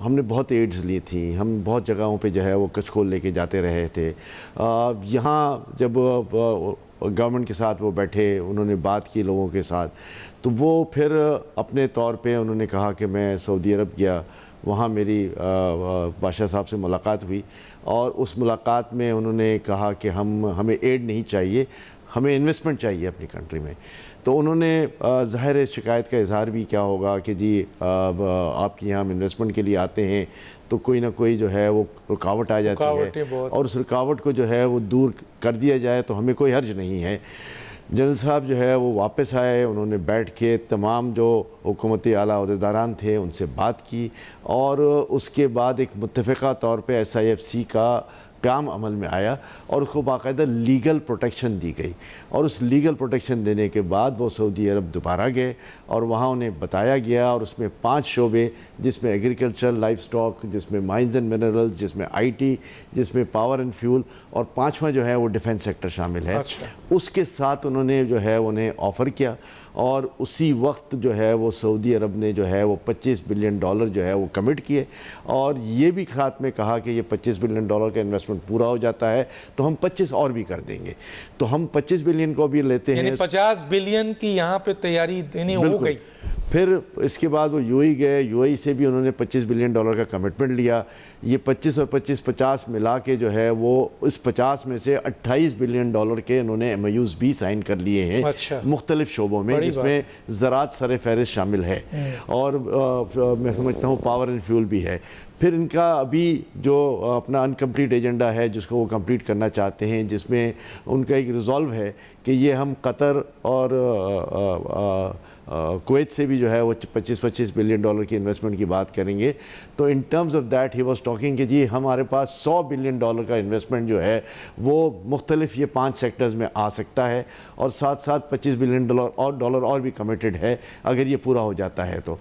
हमने बहुत एड्स ली थी, हम बहुत जगहों पे जो है वो कचकोल लेके जाते रहे थे। यहाँ जब गवर्नमेंट के साथ वो बैठे, उन्होंने बात की लोगों के साथ, तो वो फिर अपने तौर पे उन्होंने कहा कि मैं सऊदी अरब गया, वहाँ मेरी बादशाह साहब से मुलाकात हुई और उस मुलाकात में उन्होंने कहा कि हमें एड नहीं चाहिए, हमें इन्वेस्टमेंट चाहिए अपनी कंट्री में। तो उन्होंने ज़ाहिर है शिकायत का इजहार भी क्या होगा कि जी आपके यहाँ हम इन्वेस्टमेंट के लिए आते हैं तो कोई ना कोई जो है वो रुकावट आ जाती है और उस रुकावट को जो है वो दूर कर दिया जाए तो हमें कोई हर्ज नहीं है। जनरल साहब जो है वो वापस आए, उन्होंने बैठ के तमाम जो हुकूमती आला अहदेदारान थे उनसे बात की और उसके बाद एक मुत्तफ़िक़ा तौर पे SIFC का काम अमल में आया और उसको बाकायदा लीगल प्रोटेक्शन दी गई और उस लीगल प्रोटेक्शन देने के बाद वो सऊदी अरब दोबारा गए और वहाँ उन्हें बताया गया और उसमें 5 शोबे, जिसमें एग्रीकल्चर, लाइफ स्टॉक, जिसमें माइंस एंड मिनरल्स, जिसमें IT, जिसमें पावर एंड फ्यूल और 5वां जो है वो डिफेंस सेक्टर शामिल है। उसके साथ उन्होंने जो है उन्हें ऑफ़र किया और उसी वक्त जो है वो सऊदी अरब ने जो है वो $25 बिलियन जो है वो कमिट किए और ये भी खात में कहा कि ये $25 बिलियन का इन्वेस्टमेंट पूरा हो जाता है तो हम 25 और भी कर देंगे। तो हम 25 बिलियन को भी लेते हैं, 50 बिलियन की यहाँ पे तैयारी देनी हो गई। फिर इसके बाद वो UAE गए, UAE से भी उन्होंने $25 बिलियन का कमिटमेंट लिया। ये 25 और 25 50 मिला के जो है वो इस 50 में से $28 बिलियन के इन्होंने MOUs भी साइन कर लिए हैं। अच्छा। मुख्तलिफ शोबों में, जिसमें ज़राअत सर फहरिस्त शामिल है और मैं समझता हूँ पावर एंड फ्यूल भी है। फिर इनका अभी जो अपना अनकम्प्लीट एजेंडा है जिसको वो कंप्लीट करना चाहते हैं, जिसमें उनका एक रिज़ॉल्व है कि ये हम कतर और कुवैत से भी जो है वो 25-25 बिलियन की इन्वेस्टमेंट की बात करेंगे। तो in terms of that he was talking कि जी हमारे पास $100 बिलियन का इन्वेस्टमेंट जो है वो मुख्तलिफ ये 5 सेक्टर्स में आ सकता है और साथ साथ $25 बिलियन और भी कमिटेड है अगर ये पूरा हो जाता है तो।